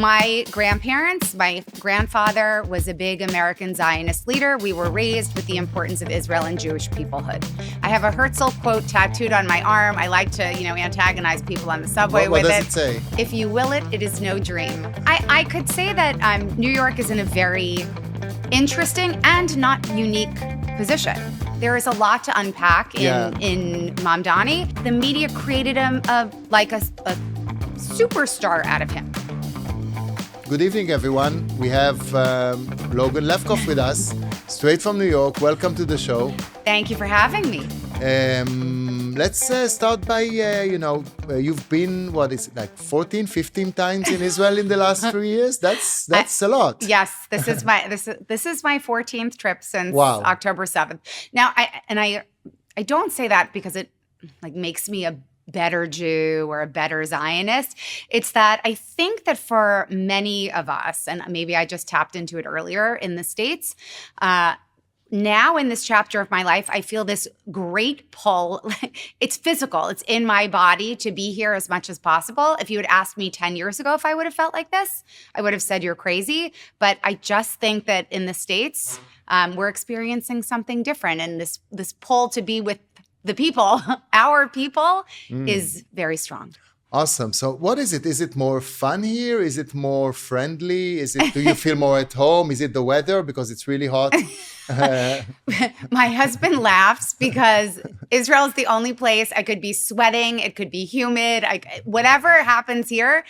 My grandparents, my grandfather was a big American Zionist leader. We were raised with the importance of Israel and Jewish peoplehood. I have a Herzl quote tattooed on my arm. I like to, antagonize people on the subway with it. What does it say? If you will it, it is no dream. I could say that New York is in a very interesting and not unique position. There is a lot to unpack in Mamdani. The media created him like a superstar out of him. Good evening, everyone. We have Logan Levkoff with us, straight from New York. Welcome to the show. Thank you for having me. Let's start by, you've been, 14, 15 times in Israel in the last 3 years? That's a lot. Yes, this is my 14th trip since October 7th. Now, I don't say that because it makes me a better Jew or a better Zionist. It's that I think that for many of us, and maybe I just tapped into it earlier in the States, now in this chapter of my life, I feel this great pull. It's physical. It's in my body to be here as much as possible. If you had asked me 10 years ago if I would have felt like this, I would have said you're crazy. But I just think that in the States, we're experiencing something different. And this pull to be with the people, our people, is very strong. Awesome. So what is it? Is it more fun here? Is it more friendly? Do you feel more at home? Is it the weather because it's really hot? My husband laughs because Israel is the only place I could be sweating. It could be humid. Whatever happens here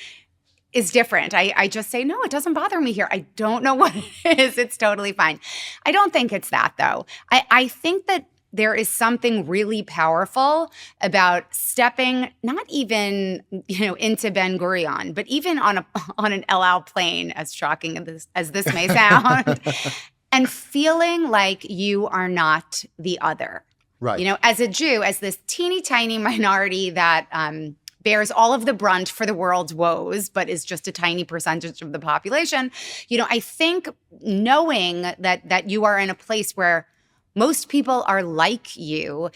is different. I just say, no, it doesn't bother me here. I don't know what it is. It's totally fine. I don't think it's that, though. I think that there is something really powerful about stepping, not even, into Ben Gurion, but even on an El Al plane, as shocking as this may sound, and feeling like you are not the other. Right. As a Jew, as this teeny tiny minority that bears all of the brunt for the world's woes, but is just a tiny percentage of the population, I think knowing that you are in a place where most people are like you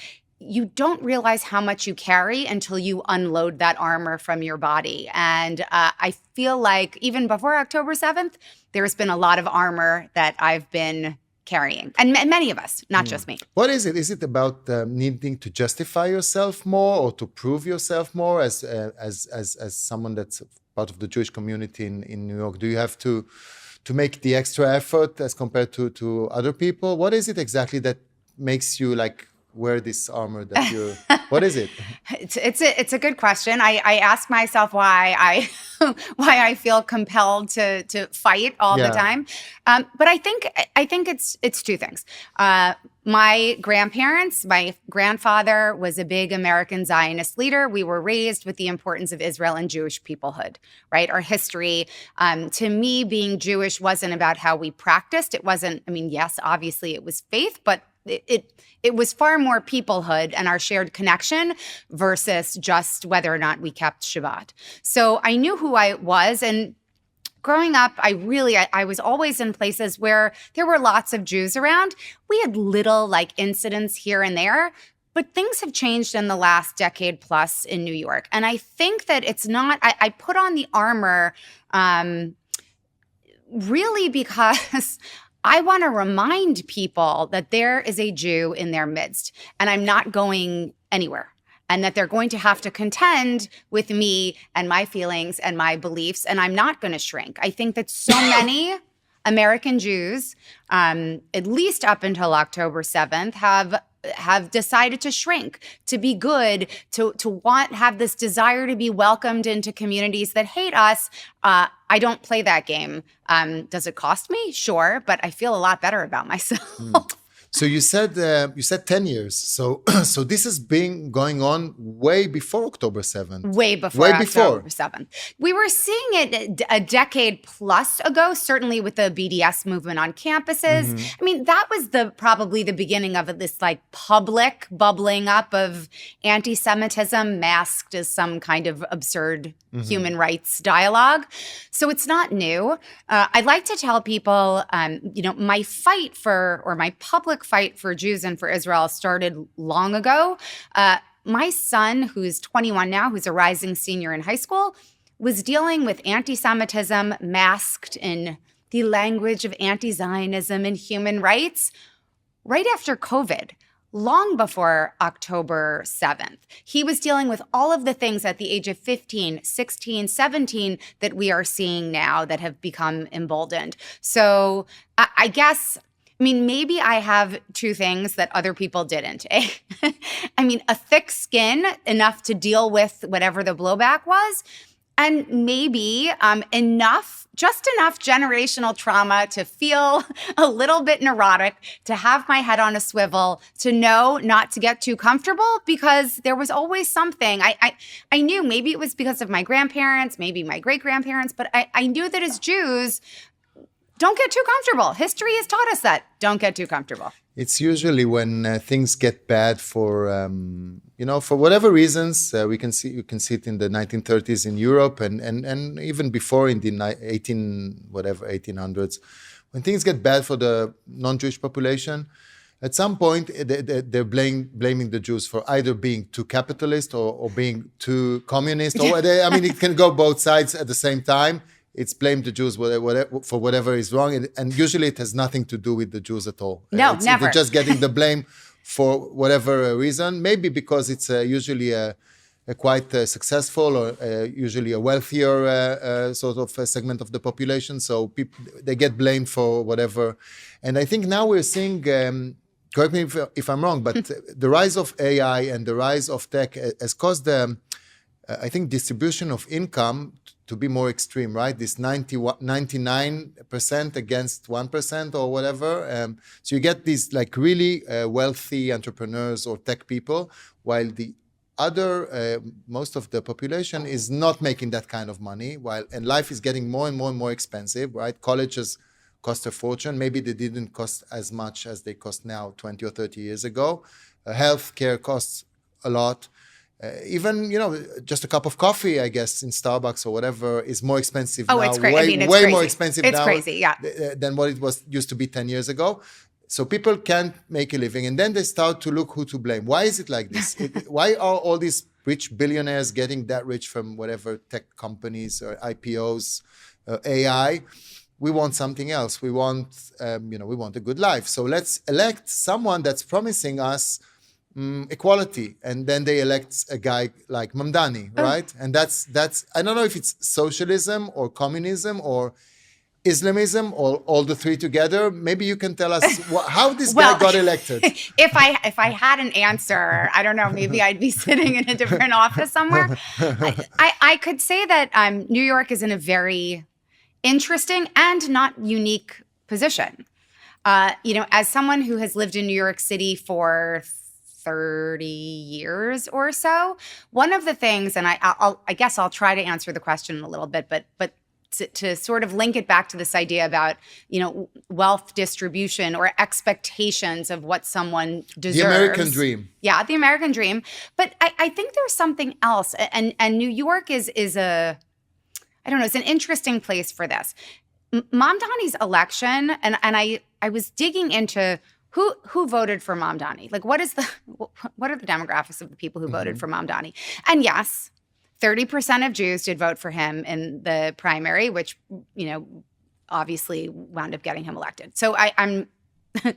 don't realize how much you carry until you unload that armor from your body. And I feel like even before October 7th, there's been a lot of armor that I've been carrying. And many of us, not just me. What is it? Is it about needing to justify yourself more or to prove yourself more as someone that's part of the Jewish community in New York? Do you have to make the extra effort as compared to other people? What is it exactly that makes you wear this armor that you're, what is it? It's a good question. I ask myself why I feel compelled to fight all the time. But I think it's two things. My grandparents, my grandfather was a big American Zionist leader. We were raised with the importance of Israel and Jewish peoplehood, right? Our history, to me, being Jewish wasn't about how we practiced. It wasn't, yes, obviously it was faith, but it was far more peoplehood and our shared connection versus just whether or not we kept Shabbat. So I knew who I was, and growing up, I was always in places where there were lots of Jews around. We had little incidents here and there, but things have changed in the last decade plus in New York. And I think that it's not, I put on the armor really because I want to remind people that there is a Jew in their midst, and I'm not going anywhere, and that they're going to have to contend with me and my feelings and my beliefs, and I'm not going to shrink. I think that so many American Jews, at least up until October 7th, have decided to shrink, to be good, to have this desire to be welcomed into communities that hate us. I don't play that game. Does it cost me? Sure, but I feel a lot better about myself. So you said 10 years. So this has been going on way before October 7th. Way before October 7th. We were seeing it a decade plus ago, certainly with the BDS movement on campuses. Mm-hmm. That was probably the beginning of this public bubbling up of antisemitism masked as some kind of absurd human rights dialogue. So it's not new. I like to tell people, my fight my public fight for Jews and for Israel started long ago. My son, who's 21 now, who's a rising senior in high school, was dealing with anti-Semitism masked in the language of anti-Zionism and human rights right after COVID, long before October 7th. He was dealing with all of the things at the age of 15, 16, 17 that we are seeing now that have become emboldened. So I guess, maybe I have two things that other people didn't. A thick skin enough to deal with whatever the blowback was, and maybe just enough generational trauma to feel a little bit neurotic, to have my head on a swivel, to know not to get too comfortable, because there was always something. I knew maybe it was because of my grandparents, maybe my great-grandparents, but I knew that as Jews, don't get too comfortable. History has taught us that. Don't get too comfortable. It's usually when things get bad for whatever reasons. You can see it in the 1930s in Europe and even before in the 1800s. When things get bad for the non-Jewish population, at some point they're blaming the Jews for either being too capitalist or being too communist. It can go both sides at the same time. It's blamed the Jews for whatever is wrong. And usually it has nothing to do with the Jews at all. No, never. They're just getting the blame for whatever reason. Maybe because it's usually a quite successful or usually a wealthier sort of segment of the population. So they get blamed for whatever. And I think now we're seeing, correct me if I'm wrong, but the rise of AI and the rise of tech has caused I think distribution of income to be more extreme, right? This 99% against 1% or whatever. So you get these like really wealthy entrepreneurs or tech people, while the other, most of the population is not making that kind of money, and life is getting more and more and more expensive, right? Colleges cost a fortune. Maybe they didn't cost as much as they cost now 20 or 30 years ago. Healthcare costs a lot. Even, just a cup of coffee, I guess, in Starbucks or whatever is more expensive now. It's crazy. Way crazy. more expensive it's now crazy, yeah. Than what it used to be 10 years ago. So people can't make a living. And then they start to look who to blame. Why is it like this? Why are all these rich billionaires getting that rich from whatever tech companies or IPOs, AI? We want something else. We want, we want a good life. So let's elect someone that's promising us equality, and then they elect a guy like Mamdani, right? And that's I don't know if it's socialism or communism or Islamism or all the three together. Maybe you can tell us how this guy got elected. If I had an answer, I don't know, maybe I'd be sitting in a different office somewhere. I could say that New York is in a very interesting and not unique position. As someone who has lived in New York City for 30 years or so, one of the things, and I guess I'll try to answer the question a little bit, but to sort of link it back to this idea about, wealth distribution or expectations of what someone deserves. The American dream. Yeah, the American dream. But I think there's something else. And New York is it's an interesting place for this. Mamdani's election, and I was digging into who voted for Mamdani? Like, what are the demographics of the people who voted for Mamdani? And yes, 30% of Jews did vote for him in the primary, which, obviously wound up getting him elected. So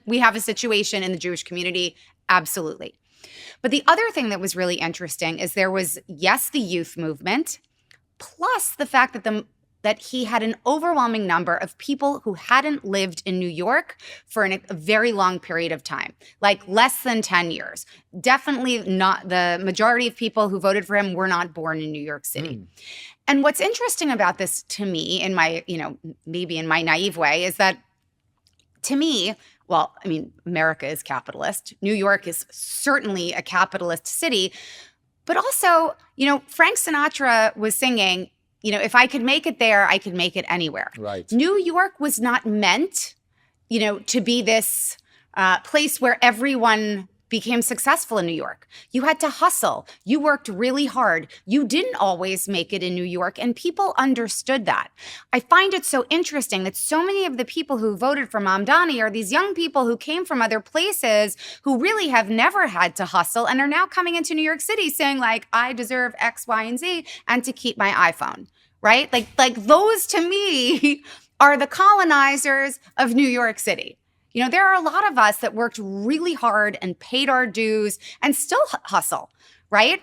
we have a situation in the Jewish community, absolutely. But the other thing that was really interesting is there was, yes, the youth movement, plus the fact that he had an overwhelming number of people who hadn't lived in New York for a very long period of time, like less than 10 years. Definitely not the majority of people who voted for him were not born in New York City. And what's interesting about this to me, in my, maybe in my naive way, is that to me, America is capitalist. New York is certainly a capitalist city. But also, Frank Sinatra was singing, if I could make it there, I could make it anywhere. Right. New York was not meant, to be this place where everyone became successful in New York. You had to hustle. You worked really hard. You didn't always make it in New York, and people understood that. I find it so interesting that so many of the people who voted for Mamdani are these young people who came from other places who really have never had to hustle and are now coming into New York City saying, like, I deserve X, Y, and Z and to keep my iPhone. right? Like those to me are the colonizers of New York City. You know, there are a lot of us that worked really hard and paid our dues and still hustle, right?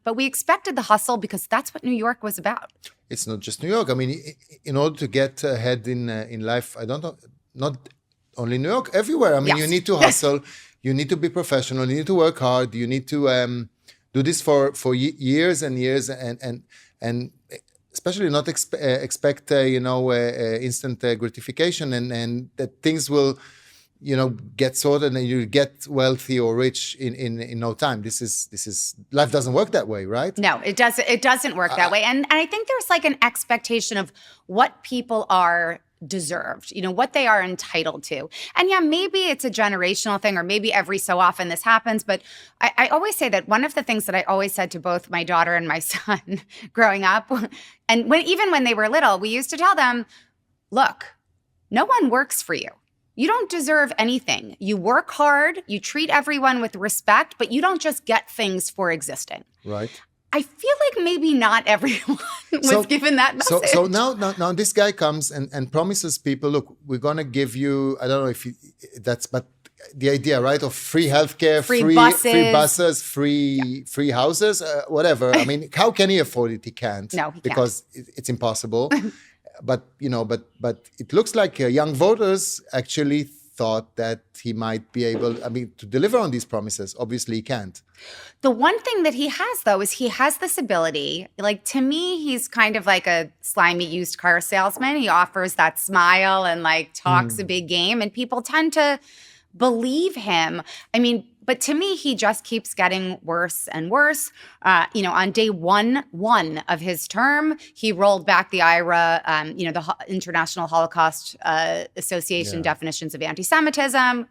But we expected the hustle because that's what New York was about. It's not just New York. I mean, in order to get ahead in life, I don't know, not only New York, everywhere. I mean, you need to hustle, you need to be professional, you need to work hard, you need to do this for years and years, and especially not expect instant gratification, and that things will get sorted and you get wealthy or rich in no time. This is life doesn't work that way, right? No, it doesn't work that way. And I think there's like an expectation of what people are deserved, what they are entitled to. And yeah, maybe it's a generational thing, or maybe every so often this happens. But I always say that one of the things that I always said to both my daughter and my son growing up, and even when they were little, we used to tell them, look, no one works for you. You don't deserve anything. You work hard, you treat everyone with respect, but you don't just get things for existing. Right. I feel like maybe not everyone was given that message. So now this guy comes and promises people, look, we're going to give you, I don't know if but the idea, right, of free healthcare, free buses, free houses, whatever. I mean, how can he afford it? He can't. No, he can't. Because it's impossible. But it looks like young voters actually thought that he might be able, to deliver on these promises. Obviously, he can't. The one thing that he has, though, is he has this ability. Like, to me, he's kind of like a slimy used car salesman. He offers that smile and talks a big game, and people tend to believe him. But to me, he just keeps getting worse and worse. On day one of his term, he rolled back the IRA, the International Holocaust Association definitions of antisemitism,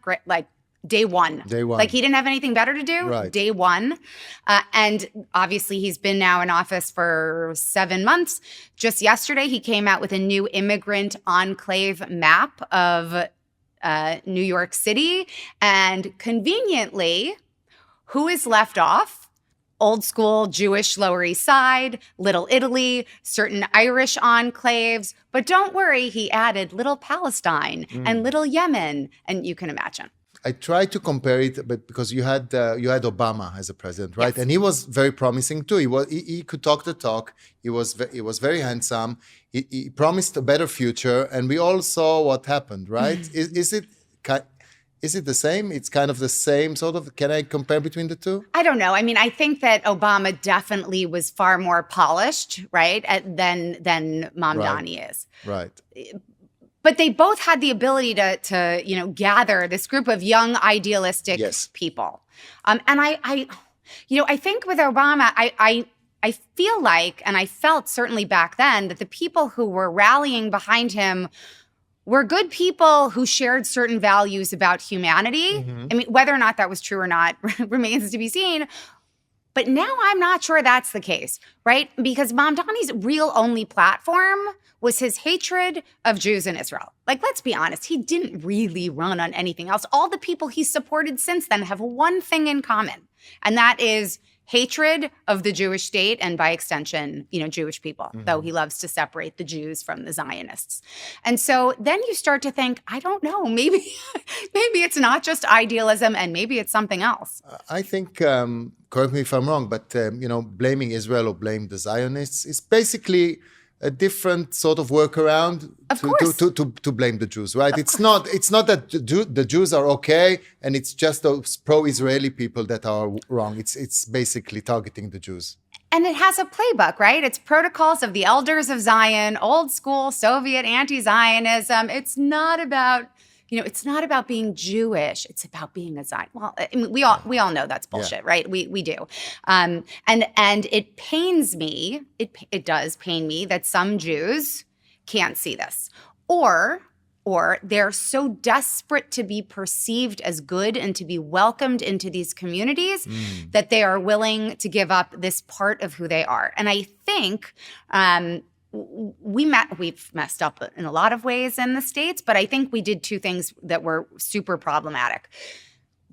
day one. Like, he didn't have anything better to do. Right. Day one. And obviously, he's been now in office for 7 months. Just yesterday, he came out with a new immigrant enclave map of New York City, and conveniently, who is left off? Old school Jewish Lower East Side, Little Italy, certain Irish enclaves. But don't worry, he added Little Palestine and Little Yemen, and you can imagine. I tried to compare it, but because you had Obama as a president, right? Yes. And he was very promising too. He could talk the talk. He was very handsome. He promised a better future, and we all saw what happened, right? Is it the same? It's kind of the same sort of. Can I compare between the two? I don't know. I think that Obama definitely was far more polished, right, than Mamdani is. Right. But they both had the ability to gather this group of young, idealistic people. And I think with Obama, I feel like, and I felt certainly back then, that the people who were rallying behind him were good people who shared certain values about humanity. Whether or not that was true or not remains to be seen. But now I'm not sure that's the case, right? Because Mamdani's real only platform was his hatred of Jews in Israel. Let's be honest, he didn't really run on anything else. All the people he's supported since then have one thing in common, and that is hatred of the Jewish state and, by extension, Jewish people, though he loves to separate the Jews from the Zionists. And so then you start to think, I don't know, maybe it's not just idealism, and maybe it's something else. I think, correct me if I'm wrong, but blaming Israel or blame the Zionists is basically a different sort of workaround to blame the Jews, right? It's not that the Jews are okay and it's just those pro-Israeli people that are wrong. It's basically targeting the Jews. And it has a playbook, right? It's protocols of the elders of Zion, old school Soviet anti-Zionism. It's not about being Jewish. It's about being a Zionist. Well, we all know that's bullshit, right? We do. And it pains me. It does pain me that some Jews can't see this, or they're so desperate to be perceived as good and to be welcomed into these communities that they are willing to give up this part of who they are. And I think we've messed up in a lot of ways in the States, but I think we did two things that were super problematic.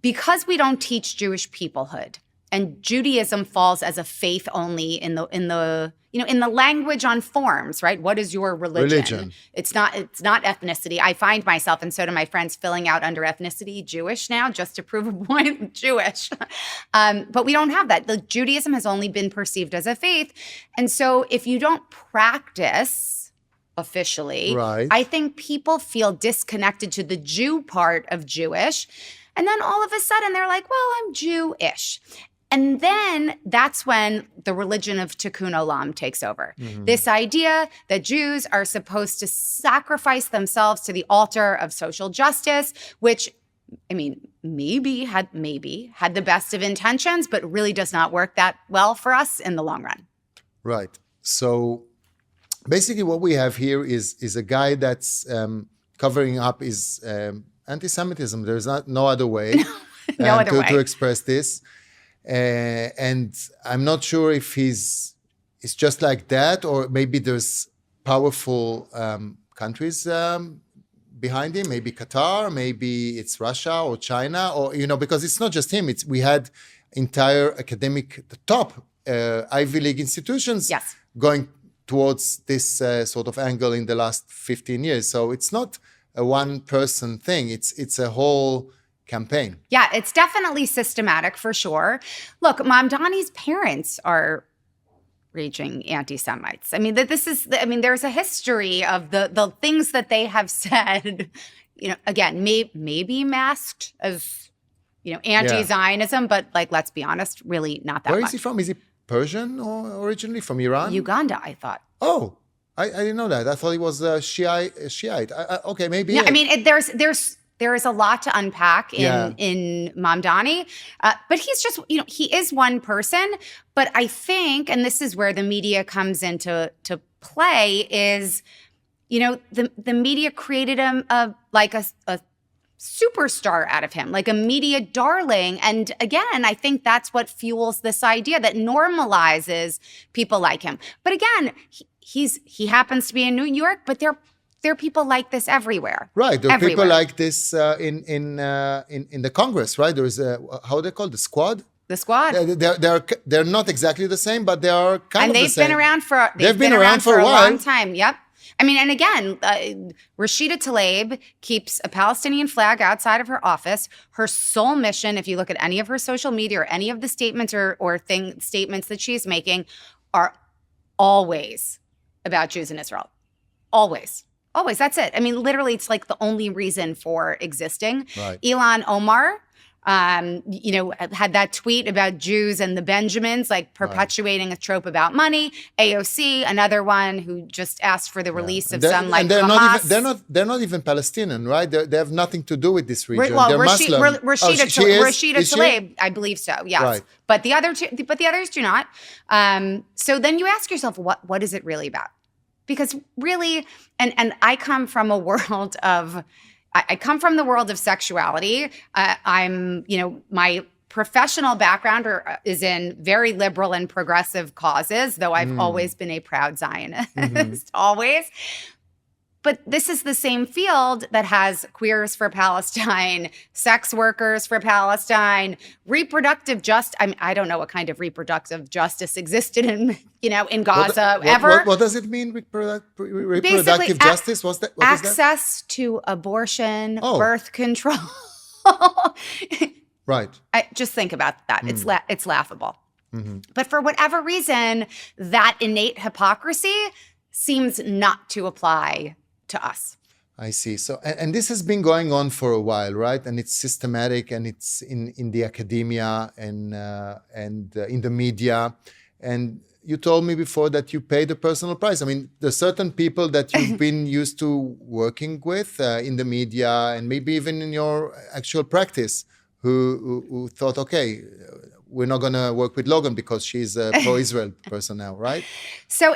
Because we don't teach Jewish peoplehood, and Judaism falls as a faith only in the language on forms, right? What is your religion? It's not ethnicity. I find myself, and so do my friends, filling out under ethnicity Jewish now just to prove a point. Jewish, but we don't have that. The Judaism has only been perceived as a faith, and so if you don't practice officially, right, I think people feel disconnected to the Jew part of Jewish, and then all of a sudden they're like, "Well, I'm Jewish." And then that's when the religion of tikkun olam takes over. Mm-hmm. This idea that Jews are supposed to sacrifice themselves to the altar of social justice, which, I mean, maybe had the best of intentions, but really does not work that well for us in the long run. Right. So basically what we have here is a guy that's covering up his anti-Semitism. There's no other way, to express this. And I'm not sure if it's just like that, or maybe there's powerful countries behind him. Maybe Qatar, maybe it's Russia or China, or because it's not just him. We had entire the top Ivy League institutions going towards this sort of angle in the last 15 years. So it's not a one-person thing. It's a whole campaign. Yeah, it's definitely systematic for sure. Look, Mamdani's parents are raging anti-Semites. I mean, there's a history of the things that they have said, again, maybe masked as, anti-Zionism, but let's be honest, really not that much. Where is he from? Is he Persian or originally from Iran? Uganda, I thought. Oh, I didn't know that. I thought he was Shiite. Okay, maybe. Yeah, I mean, there is a lot to unpack in Mamdani, but he's just, he is one person. But I think, and this is where the media comes into play, is, the media created him a superstar out of him, like a media darling. And again, I think that's what fuels this idea that normalizes people like him. But again, he happens to be in New York, but there are people like this everywhere. Right. There are people like this in the Congress, right? There is how are they called? The Squad? The Squad. They're not exactly the same, but they are kind of the same. And they've been around for a long time. Yep. I mean, and again, Rashida Tlaib keeps a Palestinian flag outside of her office. Her sole mission, if you look at any of her social media or any of the statements statements that she's making, are always about Jews in Israel. Always. Always. That's it. I mean, literally, it's like the only reason for existing. Right. Ilhan Omar, had that tweet about Jews and the Benjamins, perpetuating a trope about money. AOC, another one who just asked for the release of some Hamas. They're not even Palestinian, right? They have nothing to do with this region. Well, they're Muslim. Rashida Tlaib, I believe so. Yes, right. But the others do not. So then you ask yourself, what is it really about? Because really, and I come from the world of sexuality. My professional background is in very liberal and progressive causes, though I've always been a proud Zionist, always. But this is the same field that has queers for Palestine, sex workers for Palestine, reproductive justice. I don't know what kind of reproductive justice existed in Gaza ever. What does it mean, reproductive justice? What access to abortion, birth control. Right. Just think about that. It's laughable. Mm-hmm. But for whatever reason, that innate hypocrisy seems not to apply to us. I see. So, and this has been going on for a while, right? And it's systematic, and it's in the academia and in the media. And you told me before that you paid a personal price. I mean, there's certain people that you've been used to working with in the media and maybe even in your actual practice who thought, okay, we're not going to work with Logan because she's a pro-Israel person now, right? So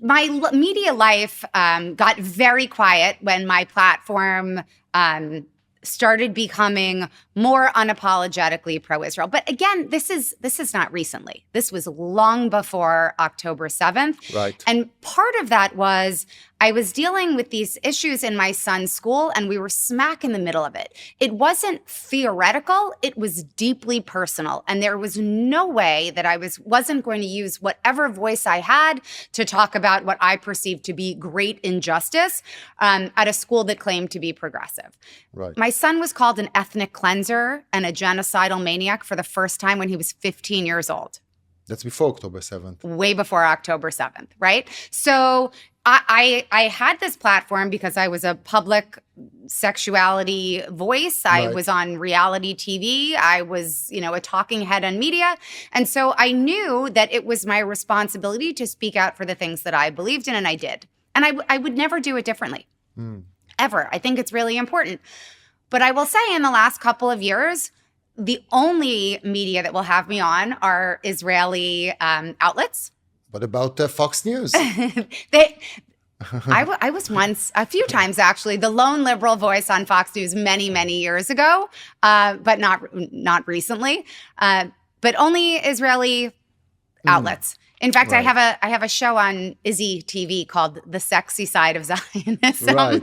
my media life got very quiet when my platform started becoming more unapologetically pro-Israel. But again, this is not recently. This was long before October 7th. Right. And part of that was I was dealing with these issues in my son's school, and we were smack in the middle of it. It wasn't theoretical, it was deeply personal. And there was no way that I wasn't going to use whatever voice I had to talk about what I perceived to be great injustice at a school that claimed to be progressive. Right. My son was called an ethnic cleanser and a genocidal maniac for the first time when he was 15 years old. That's before October 7th. Way before October 7th, right? So I had this platform because I was a public sexuality voice. I was on reality TV. I was, a talking head on media. And so I knew that it was my responsibility to speak out for the things that I believed in, and I did. And I would never do it differently, ever. I think it's really important. But I will say in the last couple of years, the only media that will have me on are Israeli outlets. What about Fox News? I was once, a few times actually, the lone liberal voice on Fox News many, many years ago, but not recently. But only Israeli outlets. In fact, I have a show on Izzy TV called "The Sexy Side of Zionism,"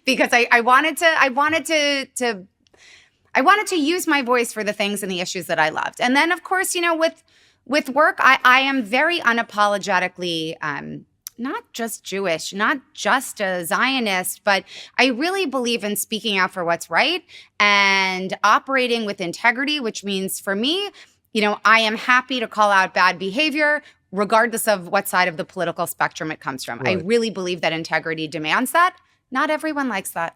because I wanted to use my voice for the things and the issues that I loved. And then, of course, with work, I am very unapologetically not just Jewish, not just a Zionist, but I really believe in speaking out for what's right and operating with integrity, which means for me, I am happy to call out bad behavior regardless of what side of the political spectrum it comes from. I really believe that integrity demands that. Not everyone likes that.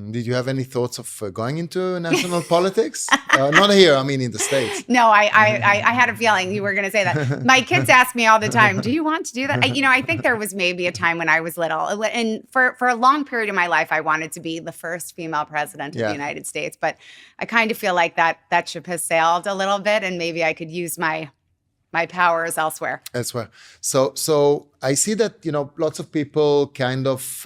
Did you have any thoughts of going into national politics? Not here, I mean in the States. No, I had a feeling you were going to say that. My kids ask me all the time, do you want to do that? I think there was maybe a time when I was little. And for a long period of my life, I wanted to be the first female president of the United States. But I kind of feel like that ship has sailed a little bit, and maybe I could use my powers elsewhere. So I see that, lots of people kind of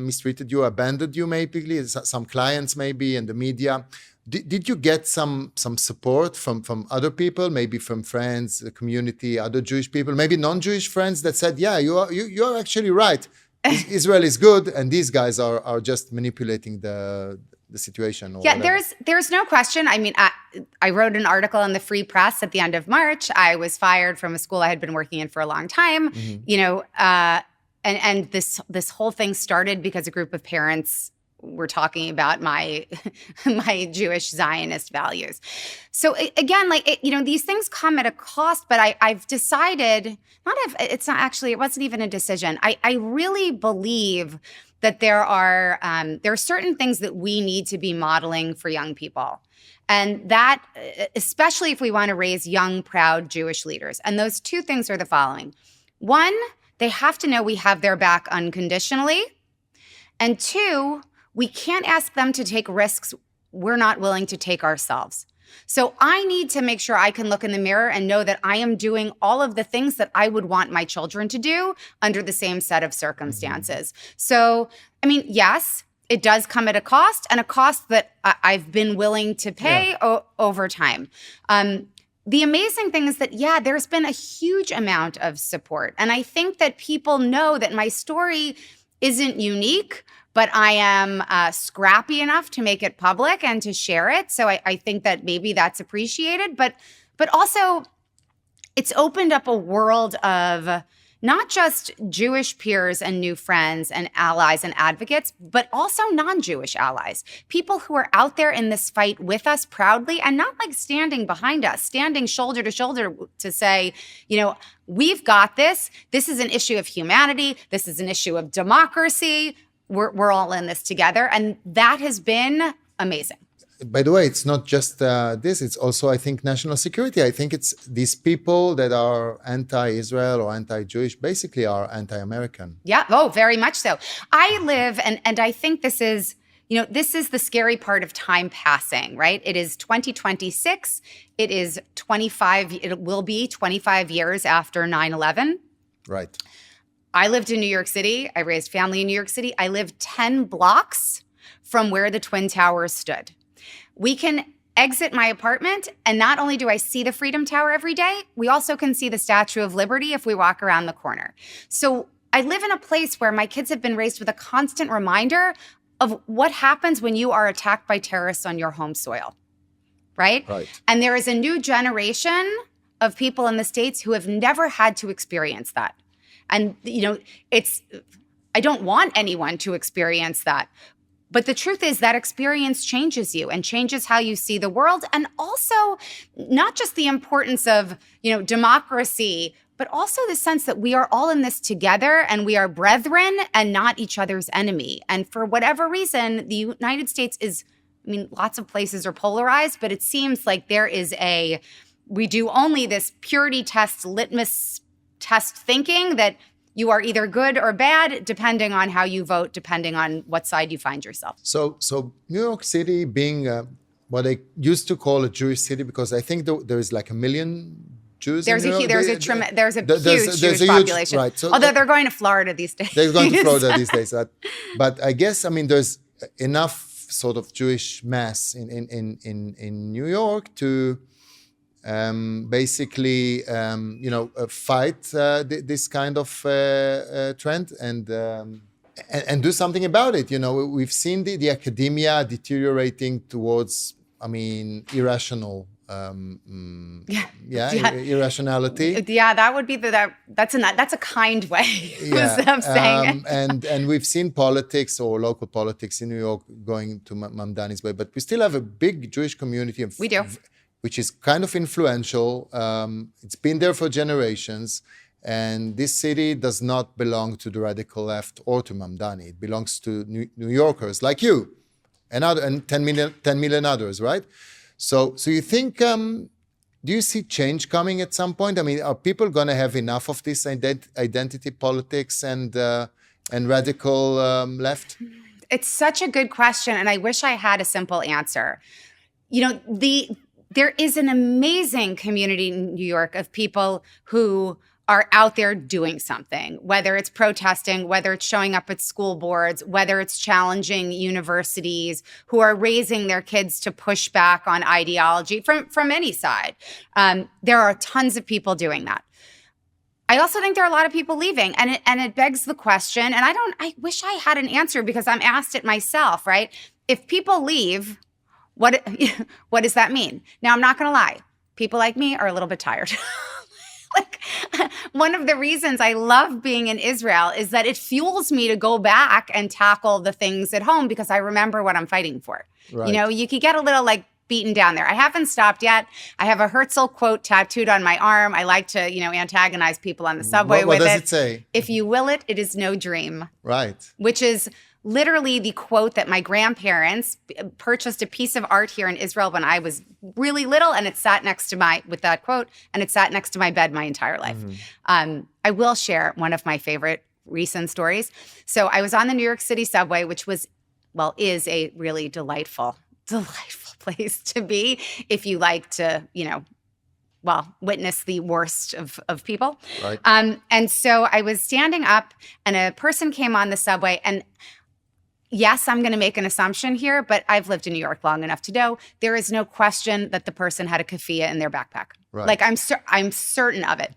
mistreated you, abandoned you maybe, some clients maybe in the media. Did you get some support from other people, maybe from friends, the community, other Jewish people, maybe non-Jewish friends that said, yeah, you are actually right. Israel is good, and these guys are just manipulating the situation. Or there's no question. I mean, I wrote an article in the Free Press at the end of March. I was fired from a school I had been working in for a long time. And this whole thing started because a group of parents were talking about my Jewish Zionist values. So again, these things come at a cost. But I've decided it wasn't even a decision. I really believe that there are certain things that we need to be modeling for young people. And that, especially if we want to raise young, proud Jewish leaders. And those two things are the following. One, they have to know we have their back unconditionally. And two, we can't ask them to take risks we're not willing to take ourselves. So I need to make sure I can look in the mirror and know that I am doing all of the things that I would want my children to do under the same set of circumstances. So, I mean, yes, it does come at a cost, and a cost that I've been willing to pay over time. The amazing thing is that, there's been a huge amount of support. And I think that people know that my story isn't unique, but I am scrappy enough to make it public and to share it. So I think that maybe that's appreciated. But also, it's opened up a world of not just Jewish peers and new friends and allies and advocates, but also non-Jewish allies, people who are out there in this fight with us proudly and not standing behind us, standing shoulder to shoulder to say, we've got this. This is an issue of humanity. This is an issue of democracy. We're all in this together. And that has been amazing. By the way, it's not just this. It's also, I think, national security. I think it's these people that are anti-Israel or anti-Jewish basically are anti-American. Yeah. Oh, very much so. I live, and I think this is the scary part of time passing, right? It is 2026. It will be 25 years after 9/11. Right. I lived in New York City. I raised family in New York City. I lived 10 blocks from where the Twin Towers stood. We can exit my apartment, and not only do I see the Freedom Tower every day, we also can see the Statue of Liberty if we walk around the corner. So I live in a place where my kids have been raised with a constant reminder of what happens when you are attacked by terrorists on your home soil, right? And there is a new generation of people in the States who have never had to experience that. And, I don't want anyone to experience that. But the truth is that experience changes you and changes how you see the world. And also not just the importance of, democracy, but also the sense that we are all in this together and we are brethren and not each other's enemy. And for whatever reason, the United States is, lots of places are polarized, but it seems like there is we do only this purity test, litmus test thinking that you are either good or bad, depending on how you vote, depending on what side you find yourself. So New York City being what I used to call a Jewish city, because I think there is like 1 million Jews. There's a huge population. Right. So although they're going to Florida these days. They're going to Florida these days. But I guess there's enough sort of Jewish mass in New York to basically, fight this kind of trend and do something about it. We've seen the academia deteriorating towards, irrational, irrationality. Yeah, that would be that's a kind way of saying it. And we've seen politics or local politics in New York going to Mamdani's way, but we still have a big Jewish community. We do. Which is kind of influential. It's been there for generations. And this city does not belong to the radical left or to Mamdani. It belongs to New Yorkers like you and 10 million others, right? So you think, do you see change coming at some point? Are people going to have enough of this identity politics and radical left? It's such a good question. And I wish I had a simple answer. There is an amazing community in New York of people who are out there doing something, whether it's protesting, whether it's showing up at school boards, whether it's challenging universities, who are raising their kids to push back on ideology from any side. There are tons of people doing that. I also think there are a lot of people leaving, and it begs the question, and I wish I had an answer because I'm asked it myself, right? If people leave, what does that mean? Now, I'm not going to lie. People like me are a little bit tired. One of the reasons I love being in Israel is that it fuels me to go back and tackle the things at home because I remember what I'm fighting for. Right. You could get a little beaten down there. I haven't stopped yet. I have a Herzl quote tattooed on my arm. I like to, antagonize people on the subway with it. What does it say? If you will it, it is no dream. Right. Which is literally the quote that my grandparents purchased a piece of art here in Israel when I was really little, and it sat next to with that quote, and it sat next to my bed my entire life. Mm-hmm. I will share one of my favorite recent stories. So I was on the New York City subway, which is a really delightful place to be if you like to, witness the worst of people. Right. And so I was standing up, and a person came on the subway, and yes, I'm going to make an assumption here, but I've lived in New York long enough to know there is no question that the person had a keffiyeh in their backpack. Right. I'm certain of it.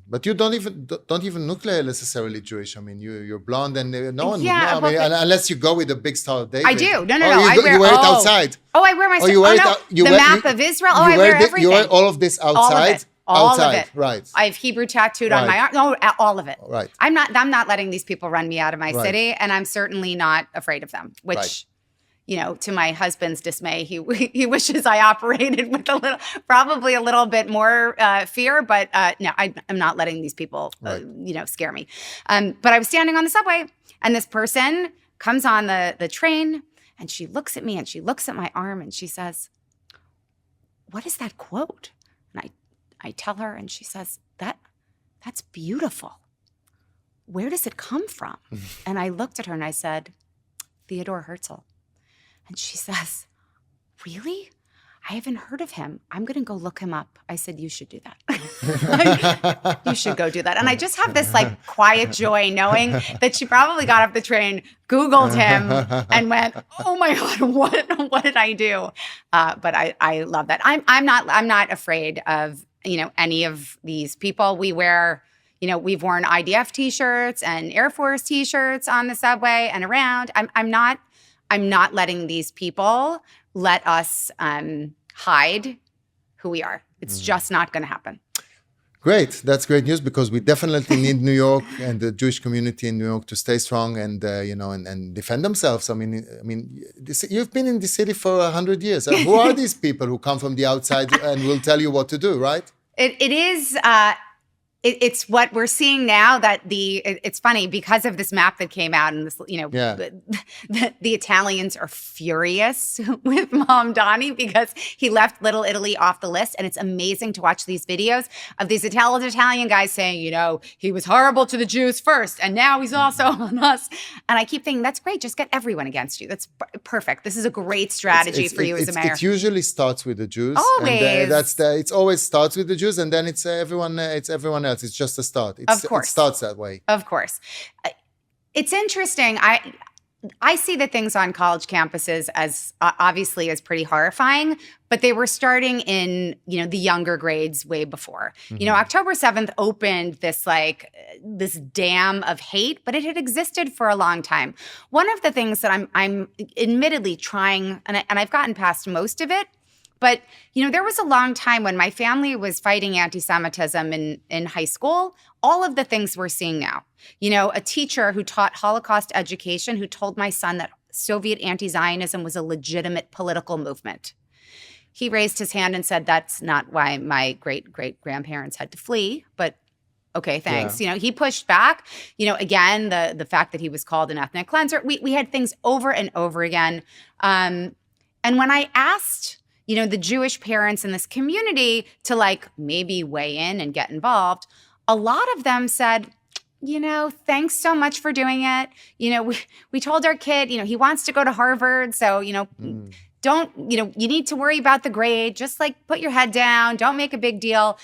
But you don't even look necessarily Jewish. You're blonde, and no one would know. Unless you go with a big Star of David. I do. No. You wear it outside. Oh, I wear my. The map of Israel. I wear everything. You wear all of this outside. All of it. Right. I have Hebrew tattooed on my arm. No, all of it. Right. I'm not letting these people run me out of my city, and I'm certainly not afraid of them, which, to my husband's dismay, he wishes I operated with probably a little bit more fear, but no, I'm not letting these people, scare me. But I was standing on the subway, and this person comes on the train, and she looks at me, and she looks at my arm, and she says, "What is that quote?" And I tell her, and she says, that's beautiful. Where does it come from? And I looked at her and I said, Theodor Herzl. And she says, really? I haven't heard of him. I'm going to go look him up. I said, you should do that. You should go do that. And I just have this quiet joy knowing that she probably got off the train, Googled him, and went, oh my God, what did I do? But I love that. I'm not afraid of any of these people. We wear, we've worn IDF T-shirts and Air Force T-shirts on the subway and around. I'm not letting these people let us hide who we are. It's just not going to happen. Great. That's great news, because we definitely need New York and the Jewish community in New York to stay strong and, and defend themselves. I mean, you've been in the city for 100 years. Who are these people who come from the outside and will tell you what to do, right? It is... It's what we're seeing now that it's funny because of this map that came out and this, the Italians are furious with Mamdani because he left Little Italy off the list. And it's amazing to watch these videos of these Italian guys saying, he was horrible to the Jews first and now he's also on us. And I keep thinking, that's great. Just get everyone against you. That's perfect. This is a great strategy for you as a mayor. It usually starts with the Jews. Always. And it always starts with the Jews, and then it's everyone else. It's just a start. Of course. It starts that way. Of course. It's interesting. I see the things on college campuses as obviously as pretty horrifying, but they were starting in, the younger grades way before. October 7th opened this dam of hate, but it had existed for a long time. One of the things that I'm admittedly trying, and I've gotten past most of it, but, there was a long time when my family was fighting anti-Semitism in high school, all of the things we're seeing now. A teacher who taught Holocaust education who told my son that Soviet anti-Zionism was a legitimate political movement. He raised his hand and said, that's not why my great-great-grandparents had to flee, but okay, thanks. Yeah. He pushed back. Again, the fact that he was called an ethnic cleanser. We had things over and over again. And when I asked the Jewish parents in this community to maybe weigh in and get involved, a lot of them said, thanks so much for doing it. We told our kid, he wants to go to Harvard. So, don't, you need to worry about the grade. Just put your head down. Don't make a big deal.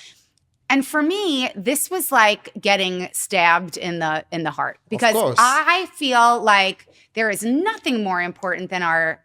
And for me, this was like getting stabbed in the heart, because I feel like there is nothing more important than our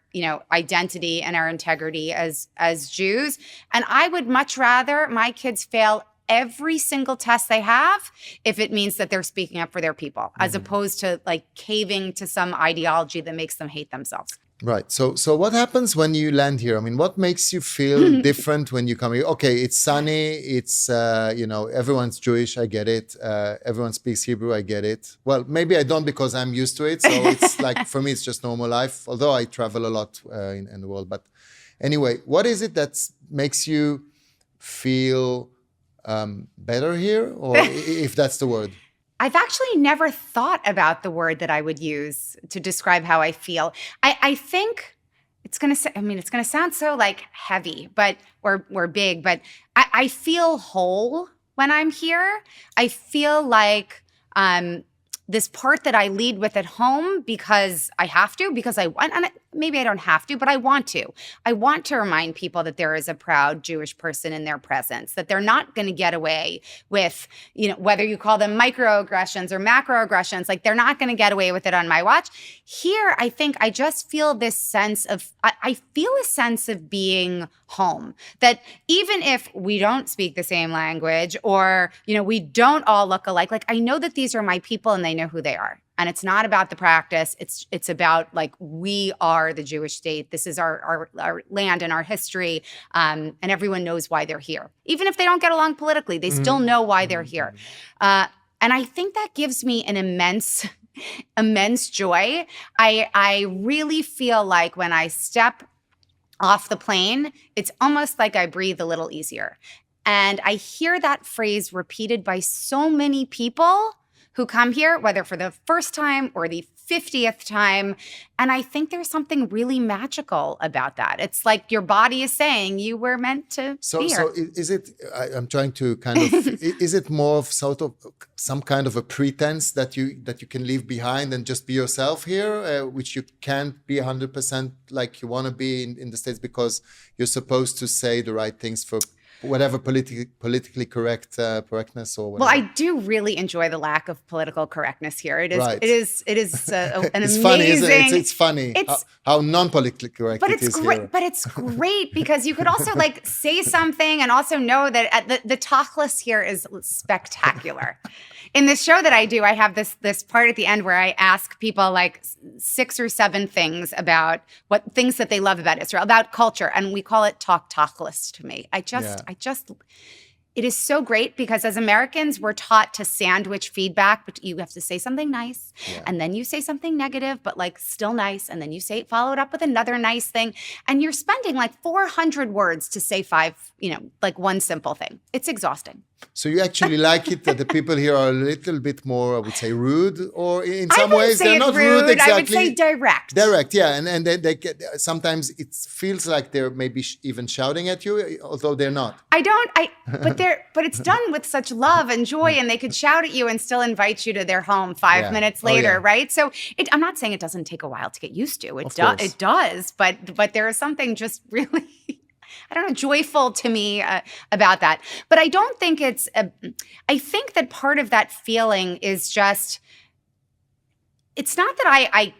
identity and our integrity as Jews. And I would much rather my kids fail every single test they have if it means that they're speaking up for their people, as opposed to caving to some ideology that makes them hate themselves. Right. So what happens when you land here? I mean, what makes you feel different when you come here? Okay, it's sunny. It's, everyone's Jewish. I get it. Everyone speaks Hebrew. I get it. Well, maybe I don't, because I'm used to it. So it's for me, it's just normal life, although I travel a lot in the world. But anyway, what is it that makes you feel better here, or if that's the word? I've actually never thought about the word that I would use to describe how I feel. I think it's going to sound so heavy, or big, but I feel whole when I'm here. I feel like this part that I lead with at home because I have to, because I want, and maybe I don't have to, but I want to. I want to remind people that there is a proud Jewish person in their presence, that they're not going to get away with, whether you call them microaggressions or macroaggressions, they're not going to get away with it on my watch. Here, I think I just feel this sense of, I feel a sense of being home, that even if we don't speak the same language, or, we don't all look alike, I know that these are my people and they know who they are. And it's not about the practice. It's about we are the Jewish state. This is our land and our history. And everyone knows why they're here. Even if they don't get along politically, they still know why they're here. And I think that gives me an immense joy. I really feel like when I step off the plane, it's almost like I breathe a little easier. And I hear that phrase repeated by so many people who come here, whether for the first time or the 50th time. And I think there's something really magical about that. It's like your body is saying you were meant to be here. So is it, I'm trying to kind of, is it more of sort of some kind of a pretense that you can leave behind and just be yourself here, which you can't be 100% like you want to be in the States, because you're supposed to say the right things for whatever politically correctness or whatever. Well, I do really enjoy the lack of political correctness here. It is right. it is an it's amazing. Funny, isn't it? It's funny how non-politically correct it is great, here. But it's great because you could also say something and also know that the tachlis here is spectacular. In the show that I do, I have this part at the end where I ask people like 6 or 7 things about what things that they love about Israel, about culture, and we call it talk list to me. I just it is so great because as Americans, we're taught to sandwich feedback, but you have to say something nice, and then you say something negative, but like still nice, and then you follow it up with another nice thing, and you're spending like 400 words to say 5, like one simple thing. It's exhausting. So you actually like it that the people here are a little bit more, I would say, rude, or in some ways they're not rude exactly. I would say direct. Direct, yeah, and they get, sometimes it feels like they're maybe even shouting at you, although they're not. But it's done with such love and joy, and they could shout at you and still invite you to their home 5 minutes later, right? So I'm not saying it doesn't take a while to get used to. It does, but there is something just really, I don't know, joyful to me about that. But I don't think I think that part of that feeling is just, it's not that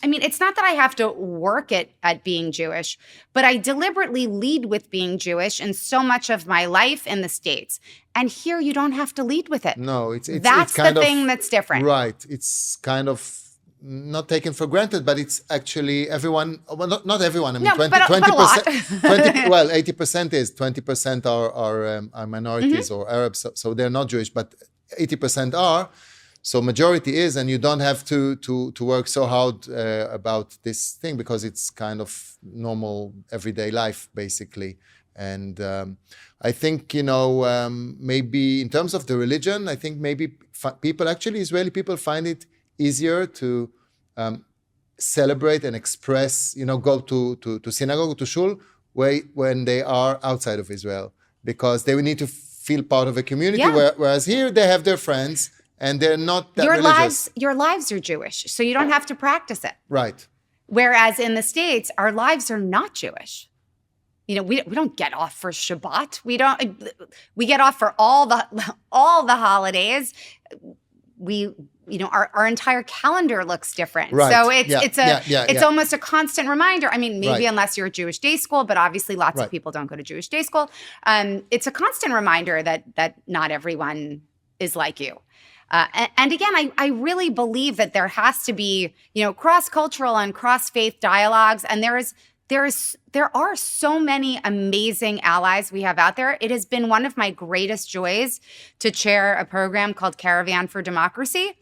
it's not that I have to work at being Jewish, but I deliberately lead with being Jewish in so much of my life in the States. And here you don't have to lead with it. No, that's the thing that's different. Right. It's kind of not taken for granted, but it's actually everyone, well, not everyone. I mean, 20%, but a lot. 80% is, 20% are minorities or Arabs, so they're not Jewish, but 80% are. So majority is, and you don't have to work so hard about this thing because it's kind of normal everyday life, basically. And I think, maybe in terms of the religion, I think maybe Israeli people find it easier to celebrate and express, go to synagogue, to shul, when they are outside of Israel, because they will need to feel part of a community, whereas here they have their friends, and they're not that religious. Your lives are Jewish, so you don't have to practice it. Right. Whereas in the States, our lives are not Jewish. We don't get off for Shabbat. We get off for all the holidays. Our entire calendar looks different. Right. So it's almost a constant reminder. I mean, maybe unless you're at Jewish day school, but obviously lots of people don't go to Jewish day school. It's a constant reminder that not everyone is like you. And again, I really believe that there has to be, cross-cultural and cross-faith dialogues. And there are so many amazing allies we have out there. It has been one of my greatest joys to chair a program called Caravan for Democracy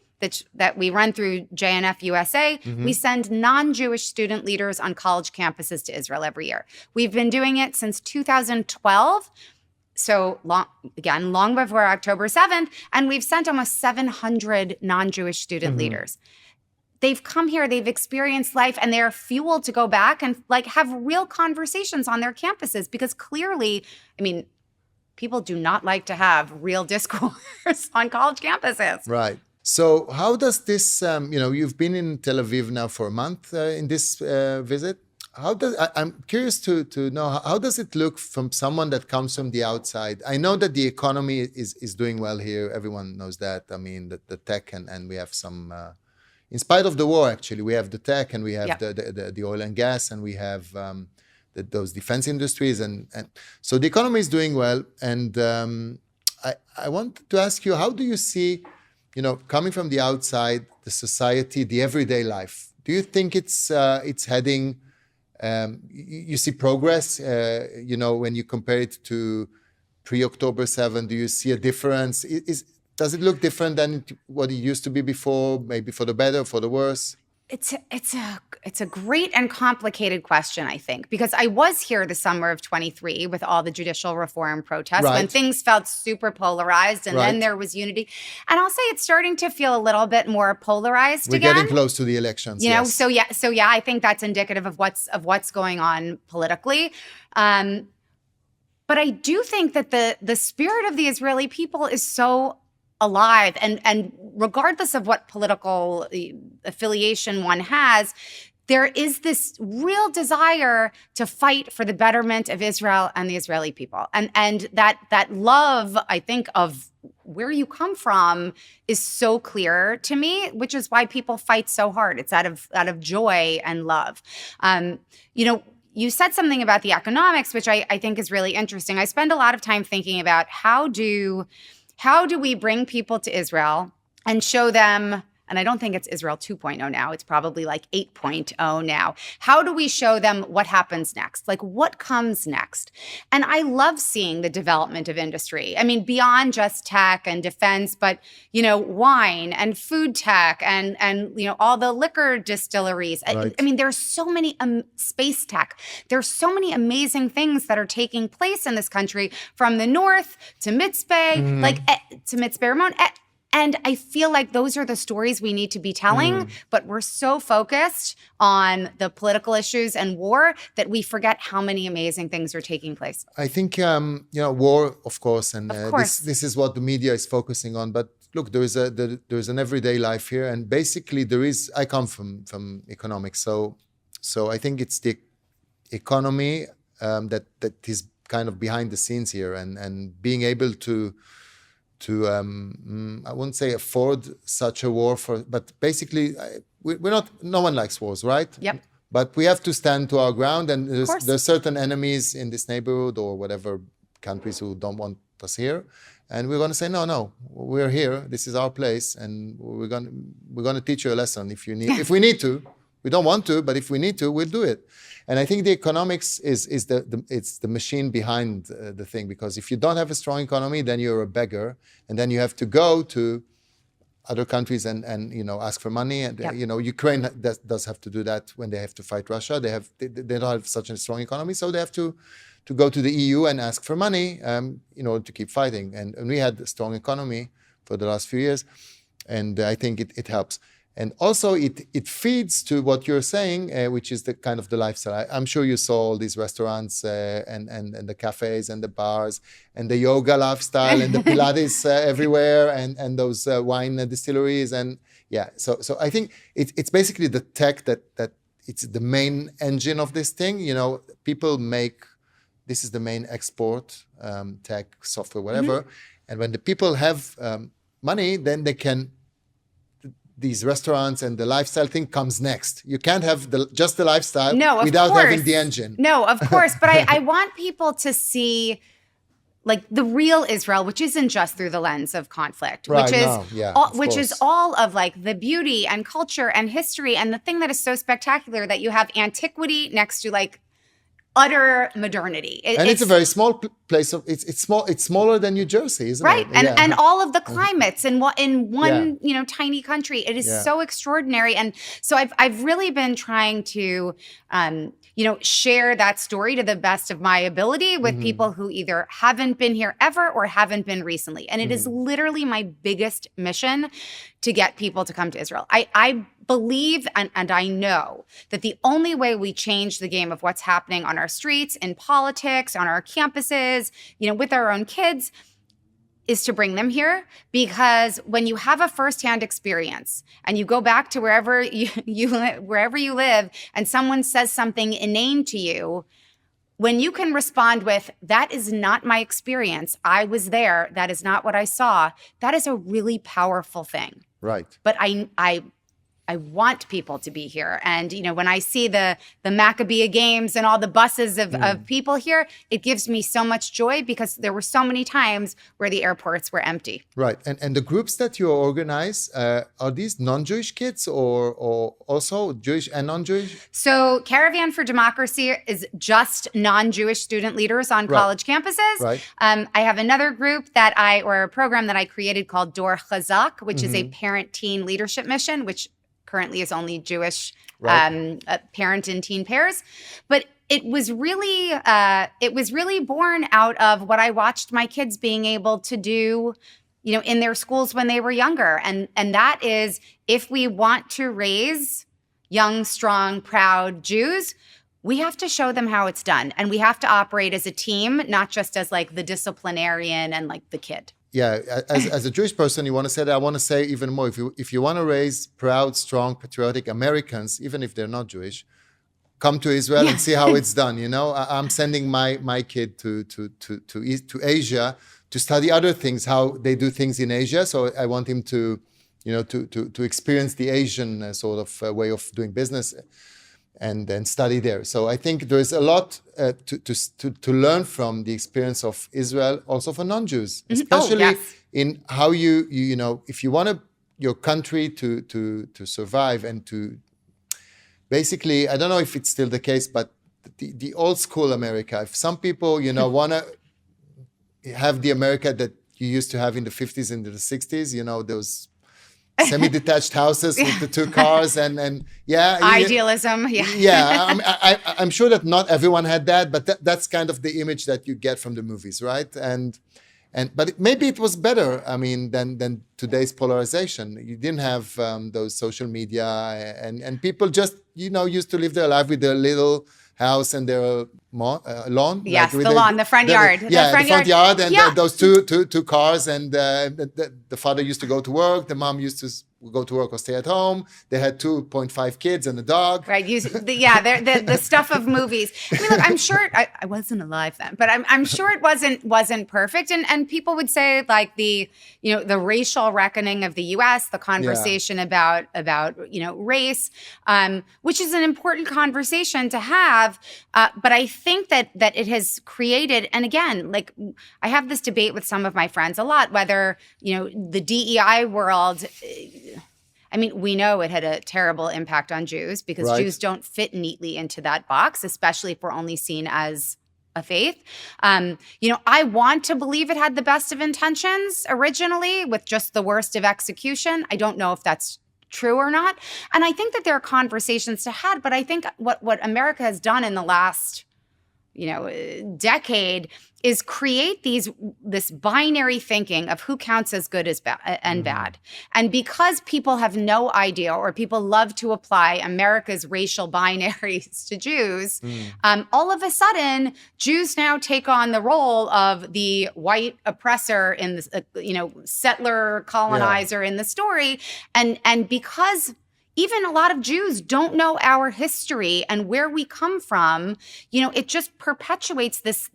that we run through JNF USA. Mm-hmm. We send non-Jewish student leaders on college campuses to Israel every year. We've been doing it since 2012. So long before October 7th, and we've sent almost 700 non-Jewish student leaders. They've come here, they've experienced life, and they're fueled to go back and have real conversations on their campuses, because clearly, people do not like to have real discourse on college campuses. Right. So how does this, you've been in Tel Aviv now for a month in this visit. I'm curious to know, how does it look from someone that comes from the outside? I know that the economy is doing well here. Everyone knows that. I mean, the tech and we have some, in spite of the war, actually, we have the tech and we have the oil and gas, and we have those defense industries. And so the economy is doing well. And I want to ask you, how do you see, coming from the outside, the society, the everyday life? Do you think it's heading... you see progress, when you compare it to pre-October 7, do you see a difference? Does it look different than what it used to be before, maybe for the better, for the worse? It's a great and complicated question, I think, because I was here the summer of 23 with all the judicial reform protests when things felt super polarized, and then there was unity. And I'll say it's starting to feel a little bit more polarized again. We're getting close to the elections. So I think that's indicative of what's going on politically. But I do think that the spirit of the Israeli people is so alive, and regardless of what political affiliation one has, there is this real desire to fight for the betterment of Israel and the Israeli people, and that love, I think, of where you come from is so clear to me, which is why people fight so hard. It's out of joy and love. You said something about the economics, which I think is really interesting. I spend a lot of time thinking about how do how do we bring people to Israel and show them, and I don't think it's Israel 2.0 now, it's probably like 8.0 now. How do we show them what happens next? Like what comes next? And I love seeing the development of industry. I mean, beyond just tech and defense, but, wine and food tech and all the liquor distilleries. Right. I mean, there's so many space tech. There's so many amazing things that are taking place in this country, from the north to Mitzpeh, to Mitzpeh Ramon. And I feel like those are the stories we need to be telling, but we're so focused on the political issues and war that we forget how many amazing things are taking place. I think, war, of course, and Of course. this is what the media is focusing on. But look, there is an everyday life here, and basically I come from economics, so I think it's the economy that is kind of behind the scenes here, and being able to I wouldn't say afford such a war but basically no one likes wars, right? Yep. But we have to stand to our ground, and there's certain enemies in this neighborhood or whatever countries who don't want us here, and we're going to say no, we're here. This is our place, and we're going to teach you a lesson if we need to. We don't want to, but if we need to, we'll do it. And I think the economics is the machine behind the thing, because if you don't have a strong economy, then you're a beggar, and then you have to go to other countries and ask for money. And Ukraine does have to do that when they have to fight Russia. They don't have such a strong economy, so they have to go to the EU and ask for money in order to keep fighting. And we had a strong economy for the last few years, and I think it helps. And also it feeds to what you're saying, which is the kind of the lifestyle. I'm sure you saw all these restaurants and the cafes and the bars and the yoga lifestyle and the Pilates everywhere and those wine distilleries. And so I think it's basically the tech that it's the main engine of this thing. People this is the main export, tech, software, whatever. And when the people have money, then they can, these restaurants and the lifestyle thing comes next. You can't have just the lifestyle without having the engine. No, of course. But I want people to see like the real Israel, which isn't just through the lens of conflict, which is all of like the beauty and culture and history. And the thing that is so spectacular, that you have antiquity next to like utter modernity. It's a very small place. It's small. It's smaller than New Jersey, isn't right? it? Right, and all of the climates in one tiny country. It is so extraordinary. And so I've really been trying to share that story to the best of my ability with people who either haven't been here ever or haven't been recently. And it is literally my biggest mission to get people to come to Israel. I believe and I know that the only way we change the game of what's happening on our streets, in politics, on our campuses, with our own kids, is to bring them here. Because when you have a firsthand experience and you go back to wherever you live and someone says something inane to you, when you can respond with, that is not my experience, I was there, that is not what I saw, that is a really powerful thing. Right. But I want people to be here. And, when I see the Maccabea Games and all the buses of people here, it gives me so much joy, because there were so many times where the airports were empty. Right. And the groups that you organize, are these non-Jewish kids or also Jewish and non-Jewish? So Caravan for Democracy is just non-Jewish student leaders on college campuses. Right. I have another group or a program that I created called Dor Chazak, which is a parent-teen leadership mission, which currently is only Jewish parent and teen pairs. But it was really born out of what I watched my kids being able to do, in their schools when they were younger. And that is, if we want to raise young, strong, proud Jews, we have to show them how it's done. And we have to operate as a team, not just as like the disciplinarian and like the kid. Yeah, as a Jewish person, you want to say that. I want to say even more. If you want to raise proud, strong, patriotic Americans, even if they're not Jewish, come to Israel and see how it's done. I'm sending my kid to Asia to study other things, how they do things in Asia. So I want him to experience the Asian sort of way of doing business, and then study there. So I think there is a lot to learn from the experience of Israel, also for non-Jews, especially in how you know, if you want your country to survive and to basically, I don't know if it's still the case, but the old school America, if some people, you know, want to have the America that you used to have in the 50s and the 60s, you know, those semi-detached houses with the 2 cars and yeah. Idealism, yeah. Yeah, I'm sure that not everyone had that, but that's kind of the image that you get from the movies, right? But maybe it was better, I mean, than today's polarization. You didn't have those social media and people just, you know, used to live their life with their little house and their lawn. Yes, like the lawn, the front yard. Yeah, the front yard and those two cars. And the father used to go to work. The mom used to go to work or stay at home. They had 2.5 kids and a dog. Right. The stuff of movies. I mean, look, I'm sure I wasn't alive then, but I'm sure it wasn't perfect. And people would say like the racial reckoning of the U.S., the conversation about race, which is an important conversation to have. But I think that it has created, and again, like I have this debate with some of my friends a lot, whether, the DEI world, I mean, we know it had a terrible impact on Jews because Jews don't fit neatly into that box, especially if we're only seen as a faith. I want to believe it had the best of intentions originally with just the worst of execution. I don't know if that's true or not. And I think that there are conversations to have, but I think what America has done in the last decade is create this binary thinking of who counts as good as and bad. And because people have no idea, or people love to apply America's racial binaries to Jews, all of a sudden, Jews now take on the role of the white oppressor in the, settler colonizer in the story. And because even a lot of Jews don't know our history and where we come from, it just perpetuates this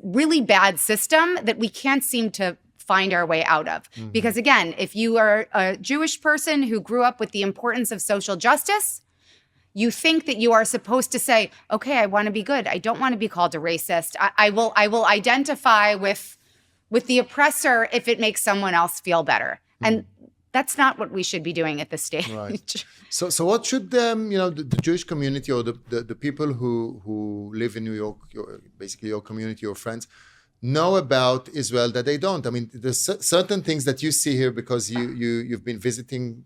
really bad system that we can't seem to find our way out of. Mm-hmm. Because again, if you are a Jewish person who grew up with the importance of social justice, you think that you are supposed to say, okay, I want to be good. I don't want to be called a racist. I will identify with the oppressor if it makes someone else feel better. Mm-hmm. And that's not what we should be doing at this stage. Right. So what should the Jewish community or the people who live in New York, basically your community, your friends, know about Israel that they don't? I mean, there's certain things that you see here because you've been visiting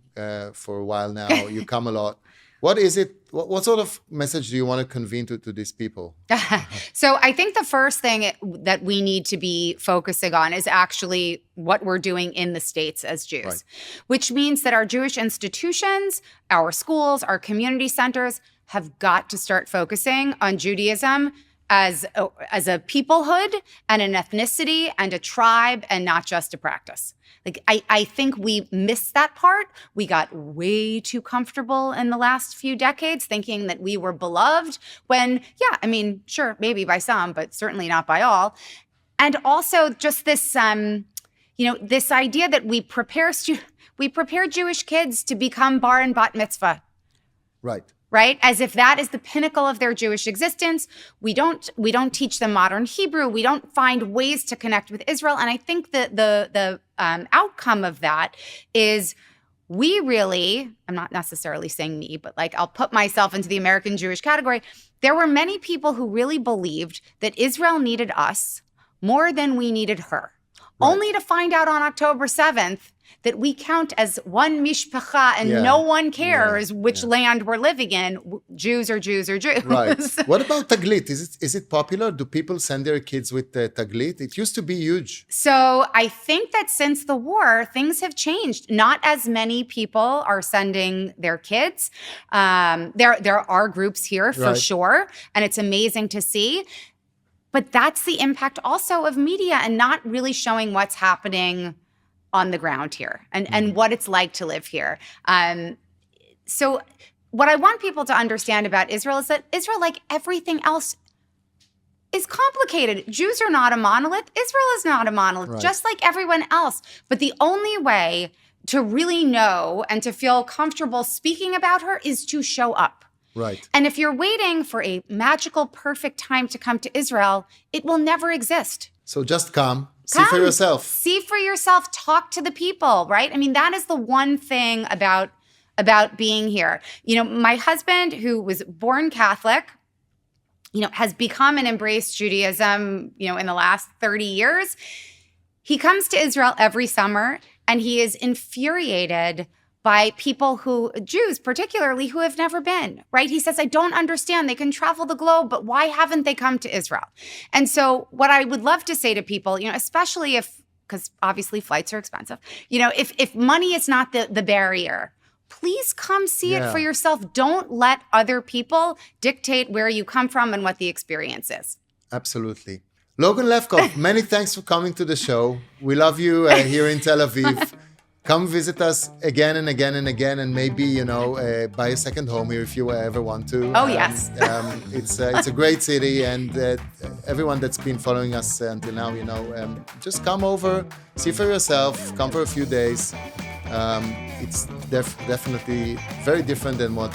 for a while now. You come a lot. What is it? What sort of message do you want to convey to these people? So I think the first thing that we need to be focusing on is actually what we're doing in the States as Jews, which means that our Jewish institutions, our schools, our community centers have got to start focusing on Judaism as a peoplehood and an ethnicity and a tribe and not just a practice. Like, I think we missed that part. We got way too comfortable in the last few decades thinking that we were beloved when, sure, maybe by some, but certainly not by all. And also just this, this idea that we prepare Jewish kids to become bar and bat mitzvah. Right? As if that is the pinnacle of their Jewish existence. We don't teach them modern Hebrew. We don't find ways to connect with Israel. And I think that the outcome of that is we really, I'm not necessarily saying me, but like I'll put myself into the American Jewish category. There were many people who really believed that Israel needed us more than we needed her. Only to find out on October 7th that we count as one mishpacha and no one cares which land we're living in. Jews are Jews are Jews. Right. What about taglit? Is it popular? Do people send their kids with taglit? It used to be huge. So I think that since the war, things have changed. Not as many people are sending their kids. There are groups here for sure, and it's amazing to see. But that's the impact also of media and not really showing what's happening on the ground here and what it's like to live here. So what I want people to understand about Israel is that Israel, like everything else, is complicated. Jews are not a monolith. Israel is not a monolith, just like everyone else. But the only way to really know and to feel comfortable speaking about her is to show up. Right. And if you're waiting for a magical, perfect time to come to Israel, it will never exist. So just come. See for yourself. See for yourself. Talk to the people, right? I mean, that is the one thing about being here. My husband, who was born Catholic, has become and embraced Judaism, in the last 30 years. He comes to Israel every summer, and he is infuriated by people Jews particularly, who have never been, right? He says, I don't understand. They can travel the globe, but why haven't they come to Israel? And so what I would love to say to people, especially because obviously flights are expensive, if money is not the barrier, please come see it for yourself. Don't let other people dictate where you come from and what the experience is. Absolutely. Logan Levkoff, many thanks for coming to the show. We love you here in Tel Aviv. Come visit us again and again and again, and maybe, buy a second home here if you ever want to. Oh, yes. It's a great city, and everyone that's been following us until now, just come over, see for yourself, come for a few days. It's definitely very different than what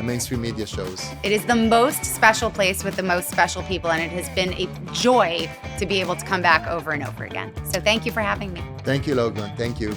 mainstream media shows. It is the most special place with the most special people, and it has been a joy to be able to come back over and over again. So thank you for having me. Thank you, Logan. Thank you.